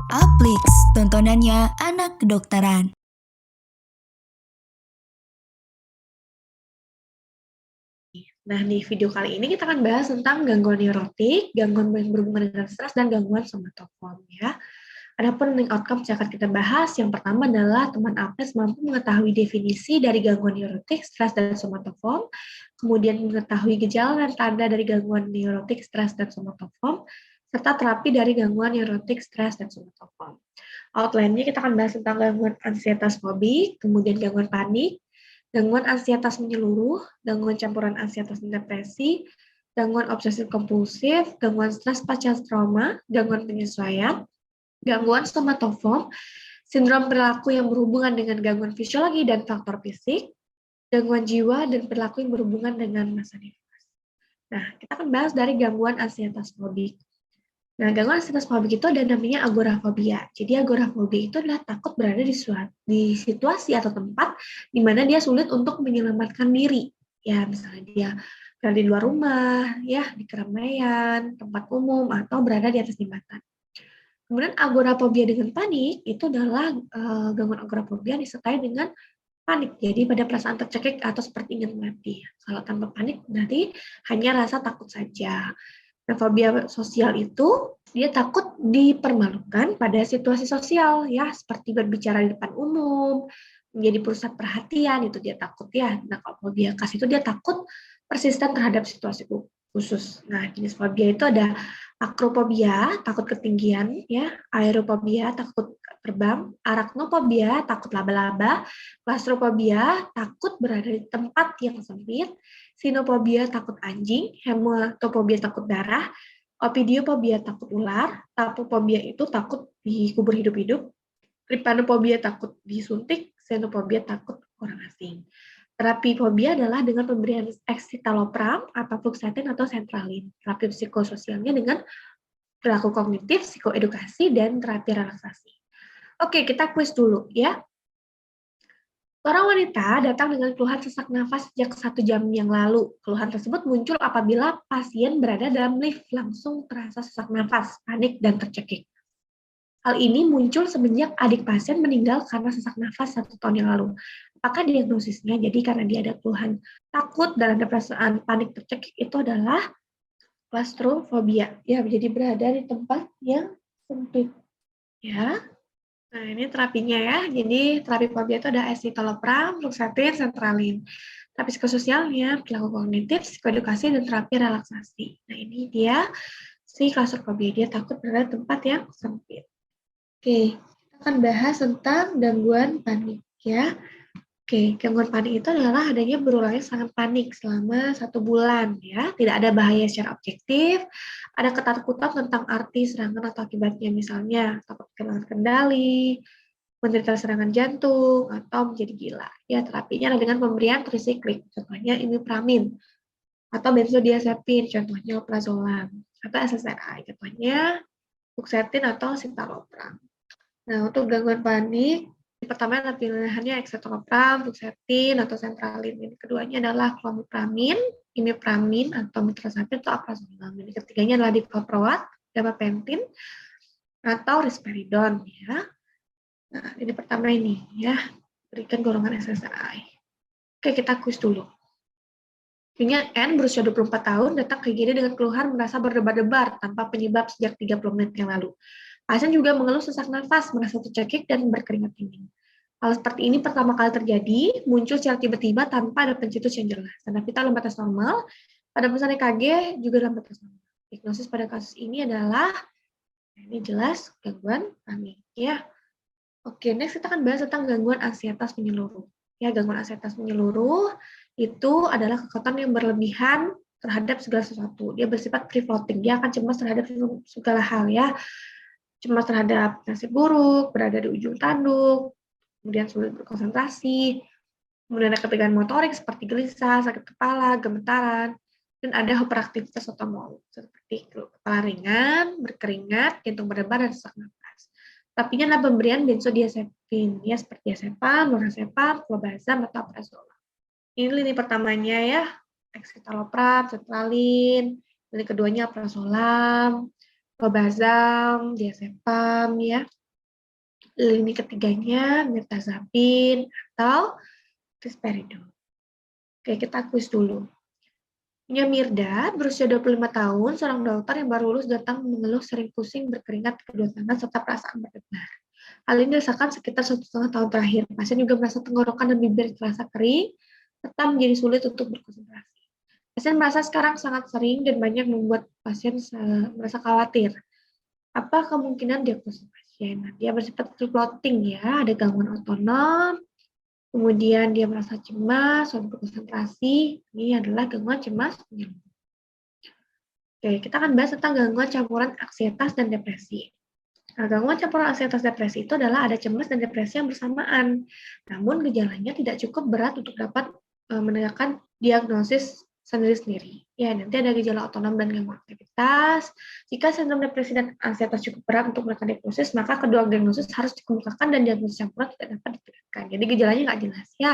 Aplix, tontonannya anak kedokteran. Nah, di video kali ini kita akan bahas tentang gangguan neurotik, gangguan yang berhubungan dengan stres, dan gangguan somatoform ya. Adapun learning outcome yang akan kita bahas, yang pertama adalah teman APES mampu mengetahui definisi dari gangguan neurotik, stres, dan somatoform, kemudian mengetahui gejala dan tanda dari gangguan neurotik, stres, dan somatoform, serta terapi dari gangguan neurotik, stres, dan somatoform. Outline-nya kita akan bahas tentang gangguan ansietas fobik, kemudian gangguan panik, gangguan ansietas menyeluruh, gangguan campuran ansietas dan depresi, gangguan obsesif kompulsif, gangguan stres pasca trauma, gangguan penyesuaian, gangguan somatoform, sindrom perilaku yang berhubungan dengan gangguan fisiologi dan faktor fisik, gangguan jiwa, dan perilaku yang berhubungan dengan masa dewasa. Nah, kita akan bahas dari gangguan ansietas fobik. Nah, gangguan ansietas fobik itu ada namanya agorafobia. Jadi agorafobia itu adalah takut berada di situasi atau tempat di mana dia sulit untuk menyelamatkan diri. Ya, misalnya dia berada di luar rumah, ya, di keramaian, tempat umum, atau berada di atas jembatan. Kemudian agorafobia dengan panik itu adalah gangguan agorafobia disertai dengan panik. Jadi pada perasaan tercekik atau seperti ingin mati. Kalau tanpa panik berarti hanya rasa takut saja. Nah, fobia sosial itu dia takut dipermalukan pada situasi sosial ya, seperti berbicara di depan umum, menjadi pusat perhatian itu dia takut ya. Nah, kalau fobia khas itu dia takut persisten terhadap situasi khusus. Nah, jenis fobia itu ada akrophobia, takut ketinggian ya, aerophobia, takut terbang, arachnofobia, takut laba-laba, claustrophobia, takut berada di tempat yang sempit, sinofobia takut anjing, hematofobia takut darah, opidiofobia takut ular, tapofobia itu takut dikubur hidup-hidup, trypanofobia takut disuntik, xenofobia takut orang asing. Terapi fobia adalah dengan pemberian escitalopram atau fluoxetine atau sentralin. Terapi psikososialnya dengan perilaku kognitif, psikoedukasi, dan terapi relaksasi. Oke, kita kuis dulu ya. Seorang wanita datang dengan keluhan sesak nafas sejak 1 jam yang lalu. Keluhan tersebut muncul apabila pasien berada dalam lift, langsung terasa sesak nafas, panik, dan tercekik. Hal ini muncul semenjak adik pasien meninggal karena sesak nafas 1 tahun yang lalu. Apakah diagnosisnya? Jadi karena dia ada keluhan takut dan ada perasaan panik tercekik itu adalah claustrophobia. Ya, jadi berada di tempat yang sempit. Ya. Nah, ini terapinya ya. Jadi terapi fobia itu ada escitalopram, fluoxetine, sentralin. Terapi psikososialnya, perilaku kognitif, psikoedukasi, dan terapi relaksasi. Nah, ini dia si claustrophobia. Dia takut berada di tempat yang sempit. Oke, kita akan bahas tentang gangguan panik ya. Oke, gangguan panik itu adalah adanya berulangnya serangan panik selama 1 bulan ya. Tidak ada bahaya secara objektif, ada ketakutan tentang arti serangan atau akibatnya, misalnya takut kehilangan kendali, menderita serangan jantung, atau menjadi gila. Ya, terapinya adalah dengan pemberian trisiklik, contohnya imipramin, atau benzodiazepin, contohnya alprazolam, atau SSRI, contohnya fluoxetine atau citalopram. Nah, untuk gangguan panik, pertama adalah pilihannya escitalopram, fluoxetine, atau sentralin. Ini keduanya adalah clomipramin, imipramin, atau mirtazapin, atau alprazolam. Ini ketiganya adalah divalproat, gabapentin, atau risperidon ya. Nah, ini pertama ini ya, berikan golongan SSRI. Oke, kita kuis dulu. Punya N berusia 24 tahun datang ke IGD dengan keluhan merasa berdebar-debar tanpa penyebab sejak 30 menit yang lalu. Pasien juga mengeluh sesak nafas, merasa tercekik, dan berkeringat dingin. Hal seperti ini pertama kali terjadi, muncul secara tiba-tiba tanpa ada pencetus yang jelas. Tanda vital dalam batas normal, pada pesan EKG juga dalam batas normal. Diagnosis pada kasus ini adalah, ini jelas, gangguan panik. Ya. Oke, next kita akan bahas tentang gangguan ansietas menyeluruh. Ya, gangguan ansietas menyeluruh itu adalah kekuatan yang berlebihan terhadap segala sesuatu. Dia bersifat free floating, dia akan cemas terhadap segala hal ya. Cemas terhadap nasib buruk, berada di ujung tanduk, kemudian sulit berkonsentrasi, kemudian ada ketegangan motorik seperti gelisah, sakit kepala, gemetaran, dan ada hiperaktivitas otomotor seperti kepala ringan, berkeringat, jantung berdebar, dan sesak nafas. Terapinya adalah pemberian benzodiazepin, ya seperti diazepam, lorazepam, clobazam, atau alprazolam. Ini lini pertamanya ya, escitalopram, sertralin, lini keduanya alprazolam, clobazam, diazepam, ya. Lini ketiganya mirtazapin atau risperidone. Oke, kita kuis dulu. Nya Mirda, berusia 25 tahun, seorang dokter yang baru lulus datang mengeluh sering pusing, berkeringat di kedua tangan, serta perasaan berdebar. Hal ini dirasakan sekitar 1,5 tahun terakhir. Pasien juga merasa tenggorokan dan bibir terasa kering, serta menjadi sulit untuk berkonsentrasi. Pasien merasa sekarang sangat sering dan banyak membuat pasien merasa khawatir. Apa kemungkinan diagnosis pasien? Nah, dia bersifat free-floating ya, ada gangguan otonom, kemudian dia merasa cemas, sulit berkonsentrasi. Ini adalah gangguan cemas penyakit. Oke, kita akan bahas tentang gangguan campuran ansietas dan depresi. Nah, gangguan campuran ansietas depresi itu adalah ada cemas dan depresi yang bersamaan. Namun gejalanya tidak cukup berat untuk dapat menegakkan diagnosis sendiri-sendiri. Ya, nanti ada gejala otonom dan gangguan aktivitas. Jika sindrom depresi dan ansietas cukup berat untuk melakukan diagnosis, maka kedua diagnosis harus dikemukakan dan diagnosis campuran tidak dapat ditegakkan. Jadi gejalanya nggak jelas ya.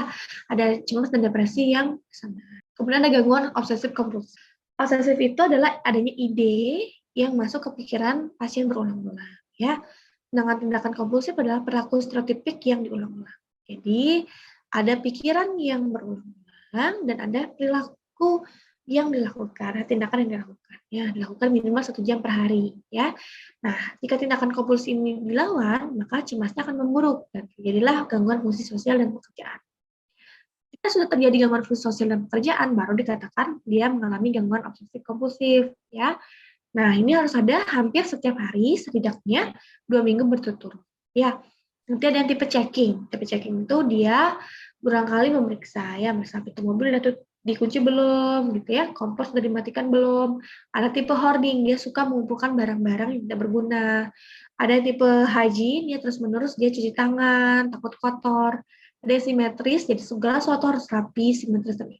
Ada cemas dan depresi yang bersamaan. Kemudian ada gangguan obsesif kompulsif. Obsesif itu adalah adanya ide yang masuk ke pikiran pasien berulang-ulang. Ya, sedangkan tindakan kompulsif adalah perilaku stereotipik yang diulang-ulang. Jadi ada pikiran yang berulang-ulang dan ada perilaku yang dilakukan, tindakan yang dilakukan. Ya, dilakukan minimal 1 jam per hari. Ya, nah jika tindakan kompulsif ini dilawan, maka cemasnya akan memburuk dan terjadilah gangguan fungsi sosial dan pekerjaan. Jika sudah terjadi gangguan fungsi sosial dan pekerjaan, baru dikatakan dia mengalami gangguan obsesif kompulsif. Ya, nah, ini harus ada hampir setiap hari, setidaknya 2 minggu berturut-turut. Ya, nanti ada yang tipe checking. Tipe checking itu dia berulang kali memeriksa, ya, misalnya pintu mobil udah dikunci belum, gitu ya, kompor sudah dimatikan belum. Ada tipe hoarding, dia suka mengumpulkan barang-barang yang tidak berguna. Ada yang tipe hygiene, dia terus-menerus dia cuci tangan, takut kotor. Ada yang simetris, jadi segala sesuatu harus rapi, simetris, dan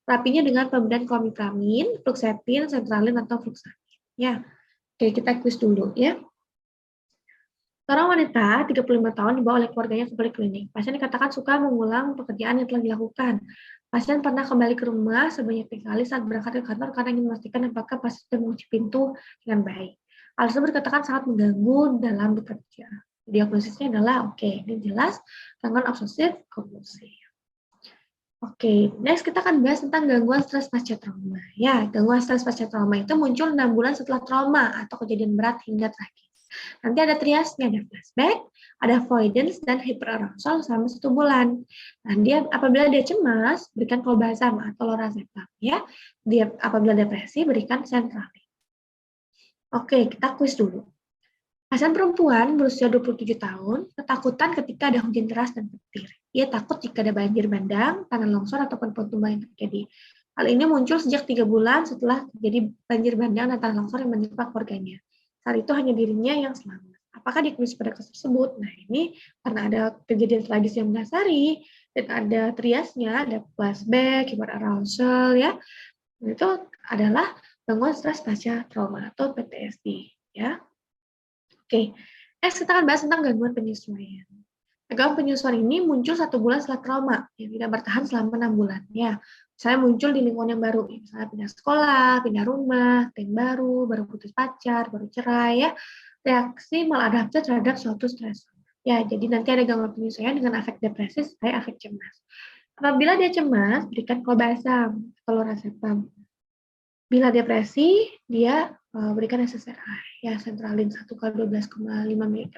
rapinya dengan pemberian klomipramid, fluoxetine, sertralin, atau fluoxetine. Ya, oke, kita kuis dulu ya. Seorang wanita 35 tahun dibawa oleh keluarganya ke poliklinik. Pasien dikatakan suka mengulang pekerjaan yang telah dilakukan. Pasien pernah kembali ke rumah sebanyak 3 kali saat berangkat ke kantor karena ingin memastikan apakah pasien sudah mengunci pintu dengan baik. Hal tersebut dikatakan sangat mengganggu dalam bekerja. Diagnosisnya adalah, oke, ini jelas, gangguan obsesif kompulsif. Oke, next kita akan bahas tentang gangguan stres pasca trauma. Ya, gangguan stres pasca trauma itu muncul 6 bulan setelah trauma atau kejadian berat hingga tragis. Nanti ada triasnya, ada flashback, ada avoidance, dan hyperarousal selama 1 bulan. Nah, apabila dia cemas, berikan clobazam atau lorazepam. Ya, dia apabila depresi, berikan sertralin. Oke, kita kuis dulu. Pasien perempuan berusia 27 tahun ketakutan ketika ada hujan deras dan petir. Ia takut jika ada banjir bandang, tanah longsor, ataupun pohon tumbang yang terjadi. Hal ini muncul sejak 3 bulan setelah terjadi banjir bandang dan tanah longsor yang menimpa keluarganya. Saat itu hanya dirinya yang selamat. Apakah diagnosis pada kasus tersebut? Nah, ini karena ada kejadian tragis yang mendasari, dan ada triasnya, ada flashback, hyperarousal, ya. Itu adalah gangguan stres pasca trauma atau PTSD, ya. Oke, next kita akan bahas tentang gangguan penyesuaian. Gangguan penyesuaian ini muncul 1 bulan setelah trauma, yang tidak bertahan selama 6 bulan. Ya, misalnya muncul di lingkungan yang baru, misalnya pindah sekolah, pindah rumah, tim baru putus pacar, baru cerai, ya. Reaksi maladaptif terhadap suatu stres. Ya, jadi nanti ada gangguan penyesuaian dengan afek depresi sampai afek cemas. Apabila dia cemas, berikan clobazam atau lorazepam. Bila depresi, dia berikan SSRI, ya, sertralin 1 kali 12,5 mg.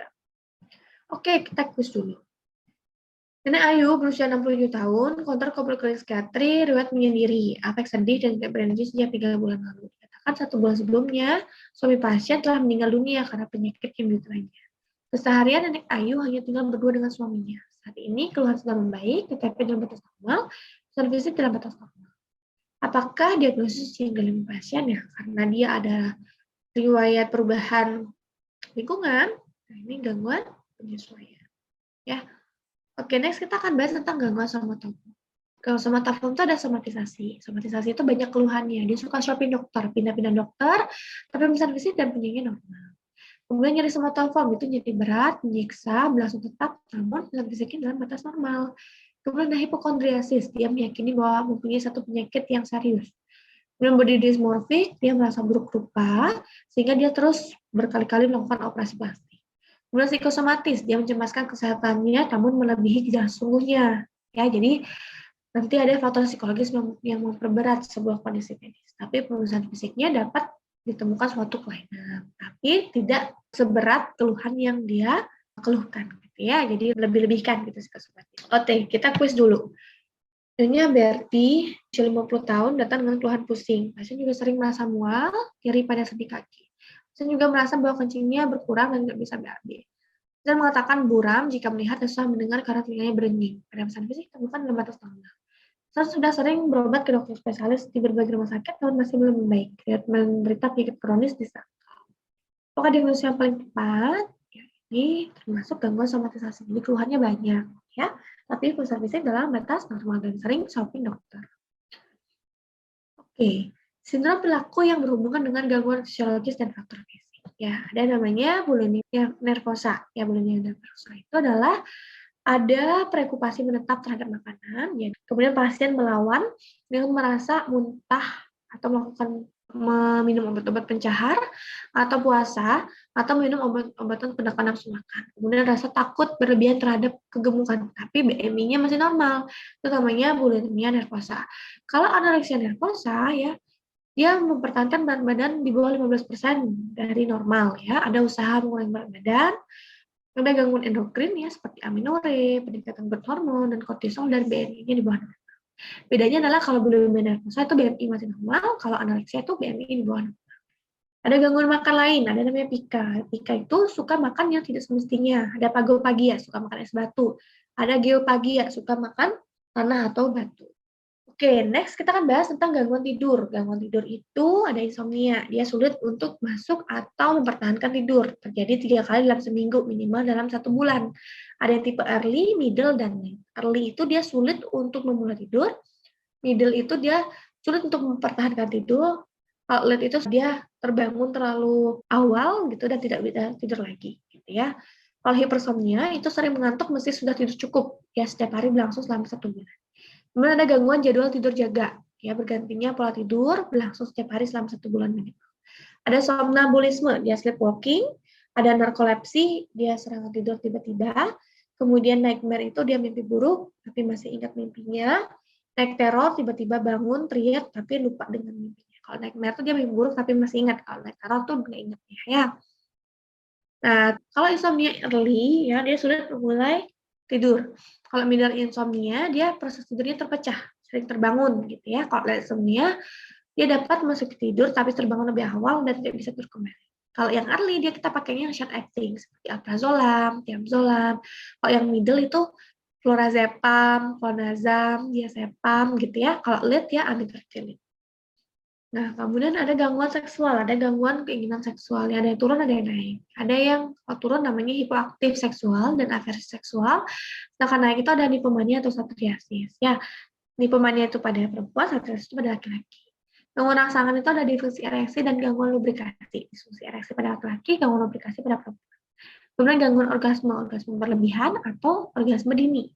Oke, kita kuis dulu. Nenek Ayu berusia 67 tahun, kontrol poliklinik psikiatri, riwayat menyendiri, afek sedih dan tidak berenergi sejak 3 bulan lalu. Dikatakan 1 bulan sebelumnya, suami pasien telah meninggal dunia karena penyakit yang diterimanya. Keseharian Nenek Ayu hanya tinggal berdua dengan suaminya. Saat ini keluhan sudah membaik, TTP dalam batas normal, servisi dalam batas normal. Apakah diagnosis yang dalam pasien ya? Karena dia ada riwayat perubahan lingkungan, nah ini gangguan penyesuaian. Ya, oke, next kita akan bahas tentang gangguan somatofon. Kalau somatofon itu ada somatisasi. Somatisasi itu banyak keluhannya. Dia suka shopping dokter, pindah-pindah dokter, tapi pemeriksaan fisik dan penyakitnya normal. Kemudian nyeri somatofon itu nyeri berat, menyiksa, berlangsung tetap, namun pemeriksaan fisiknya dalam batas normal. Kemudian ada hipokondriasis, dia meyakini bahwa mempunyai satu penyakit yang serius. Kemudian body dysmorphic, dia merasa buruk rupa, sehingga dia terus berkali-kali melakukan operasi plastik. Kemudian psikosomatis, dia mencemaskan kesehatannya namun melebihi gejala sesungguhnya. Ya, jadi nanti ada faktor psikologis yang memperberat sebuah kondisi medis. Tapi pemulihan fisiknya dapat ditemukan suatu kelainan, tapi tidak seberat keluhan yang dia keluhkan, gitu ya. Jadi lebih-lebihkan gitu psikosomatis. Oke, kita kuis dulu. Nyonya Berti, usia 50 tahun, datang dengan keluhan pusing. Pasien juga sering merasa mual, nyeri pada sendi kaki. Pasien juga merasa bahwa kencingnya berkurang dan tidak bisa BAB. Dan mengatakan buram jika melihat dan susah mendengar karena telinganya berenging. Pada pesan fisik temukan dalam batas normal. Saya sudah sering berobat ke dokter spesialis di berbagai rumah sakit, namun masih belum membaik. Dia menderita penyakit kronis di sana. Apakah diagnosis yang paling tepat? Ya, ini termasuk gangguan somatisasi. Jadi keluhannya banyak, ya. Tapi pusat fisik dalam batas normal dan sering shopping dokter. Oke, sindrom perilaku yang berhubungan dengan gangguan fisiologis dan faktor fisik. Ya, ada namanya bulimia nervosa. Ya, bulimia nervosa itu adalah ada preokupasi menetap terhadap makanan, ya. Kemudian pasien melawan dengan merasa muntah atau meminum obat-obat pencahar atau puasa atau minum obat-obatan penekan nafsu makan. Kemudian rasa takut berlebihan terhadap kegemukan, tapi BMI-nya masih normal. Itu namanya bulimia nervosa. Kalau anoreksia nervosa, ya, dia mempertahankan berat badan di bawah 15% dari normal, ya. Ada usaha mengurangi berat badan, ada gangguan endokrin ya seperti aminore, peningkatan growth hormon dan kortisol dan BMI-nya di bawah normal. Bedanya adalah kalau bulimia nervosa itu BMI masih normal, kalau anoreksia itu BMI di bawah normal. Ada gangguan makan lain, ada namanya pika. Pika itu suka makan yang tidak semestinya. Ada pagopagia, suka makan es batu. Ada geopagia, suka makan tanah atau batu. Oke, next kita akan bahas tentang gangguan tidur. Gangguan tidur itu ada insomnia. Dia sulit untuk masuk atau mempertahankan tidur. Terjadi 3 kali dalam seminggu, minimal dalam 1 bulan. Ada yang tipe early, middle, dan late. Early itu dia sulit untuk memulai tidur. Middle itu dia sulit untuk mempertahankan tidur. Kalau late itu dia terbangun terlalu awal gitu dan tidak bisa tidur lagi, gitu ya. Kalau hipersomnia itu sering mengantuk meski sudah tidur cukup, ya setiap hari berlangsung selama 1 bulan. Kemudian ada gangguan jadwal tidur jaga, ya bergantinya pola tidur berlangsung setiap hari selama 1 bulan minimal. Ada somnambulisme, dia sleepwalking. Ada narkolepsi, dia serangan tidur tiba-tiba. Kemudian nightmare itu dia mimpi buruk, tapi masih ingat mimpinya. Night terror, tiba-tiba bangun, teriak, tapi lupa dengan mimpinya. Kalau nightmare itu dia mimpi buruk, tapi masih ingat. Kalau night terror tuh nggak ingatnya, ya. Nah, kalau insomnia early, ya dia sulit memulai tidur. Kalau middle insomnia, dia proses tidurnya terpecah, sering terbangun gitu ya. Kalau late insomnia, dia dapat masuk tidur tapi terbangun lebih awal dan tidak bisa tidur kembali. Kalau yang early, dia kita pakainya yang short acting seperti alprazolam, tiamzolam. Kalau yang middle itu florazepam, clonazepam, diazepam gitu ya. Kalau late ya amitriptyline. Nah, kemudian ada gangguan seksual, ada gangguan keinginan seksual, ya, ada yang turun, ada yang naik. Ada yang turun namanya hipoaktif seksual dan aversi seksual, sedangkan naik itu ada nipomania atau satriasis. Ya, nipomania itu pada perempuan, satriasis itu pada laki-laki. Gangguan rangsangan itu ada disfungsi ereksi dan gangguan lubrikasi. Disfungsi ereksi pada laki-laki, gangguan lubrikasi pada perempuan. Kemudian gangguan orgasme, orgasme berlebihan atau orgasme dini.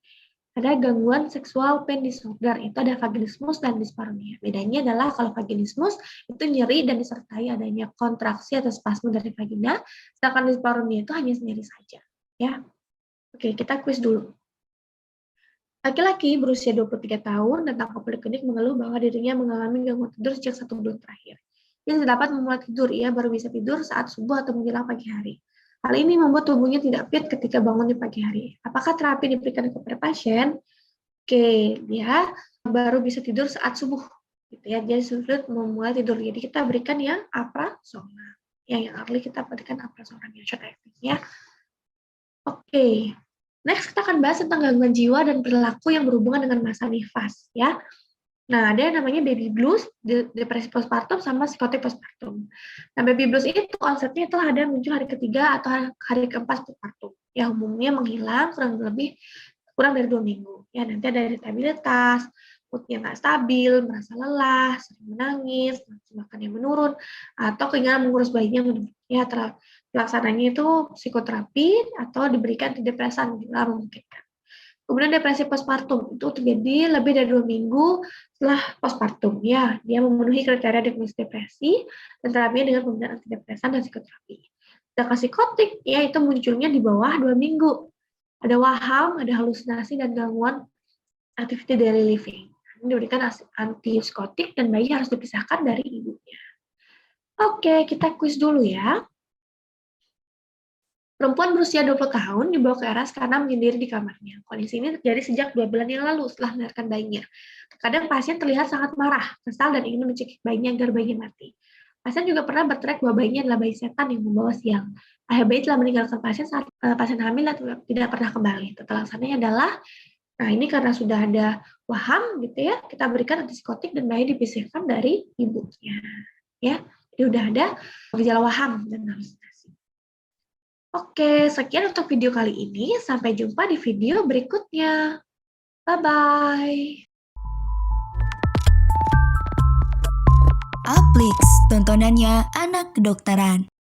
Ada gangguan seksual pain disorder, itu ada vaginismus dan dispareunia. Bedanya adalah kalau vaginismus itu nyeri dan disertai adanya kontraksi atau spasme dari vagina, sedangkan dispareunia itu hanya nyeri saja. Ya, oke, kita kuis dulu. Laki-laki berusia 23 tahun datang ke poliklinik mengeluh bahwa dirinya mengalami gangguan tidur sejak 1 bulan terakhir. Dia tidak dapat memulai tidur, ia baru bisa tidur saat subuh atau menjelang pagi hari. Hal ini membuat tubuhnya tidak fit ketika bangun di pagi hari. Apakah terapi diberikan kepada pasien? Oke, dia baru bisa tidur saat subuh, gitu ya. Dia sulit memulai tidur. Jadi kita berikan yang aprasona. Yang early kita berikan aprasona yang short acting ya. Oke. Next kita akan bahas tentang gangguan jiwa dan perilaku yang berhubungan dengan masa nifas ya. Nah, ada yang namanya baby blues, depresi postpartum, sama psikotik postpartum. Nah, baby blues itu konsepnya itu ada muncul hari ketiga atau hari keempat postpartum. Ya, umumnya menghilang kurang dari 2 minggu. Ya, nanti ada irritabilitas, moodnya nggak stabil, merasa lelah, sering menangis, nafsu makannya menurun, atau keinginan mengurus bayinya menurun. Ya, pelaksananya itu psikoterapi atau diberikan antidepresan bila memungkinkan. Kemudian depresi postpartum itu terjadi lebih dari 2 minggu setelah postpartum. Ya, dia memenuhi kriteria diagnosis depresi dan terapinya dengan pemberian antidepresan dan psikoterapi. Sedangkan psikotik, ya itu munculnya di bawah 2 minggu. Ada waham, ada halusinasi dan gangguan activity daily living. Ini diberikan antipsikotik dan bayi harus dipisahkan dari ibunya. Oke, kita kuis dulu ya. Perempuan berusia 20 tahun dibawa ke RS karena menyendiri di kamarnya. Kondisi ini terjadi sejak 2 bulan yang lalu setelah melahirkan bayinya. Terkadang pasien terlihat sangat marah, kesal, dan ingin mencekik bayinya agar bayinya mati. Pasien juga pernah berteriak bahwa bayinya adalah bayi setan yang membawa sial. Ayah bayi telah meninggalkan pasien saat pasien hamil dan tidak pernah kembali. Tata laksananya adalah, nah ini karena sudah ada waham gitu ya, kita berikan antipsikotik dan bayi dipisahkan dari ibunya. Ya, jadi udah ada gejala waham dan halusinasi. Oke, sekian untuk video kali ini. Sampai jumpa di video berikutnya. Bye-bye. Aplix, tontonannya anak kedokteran.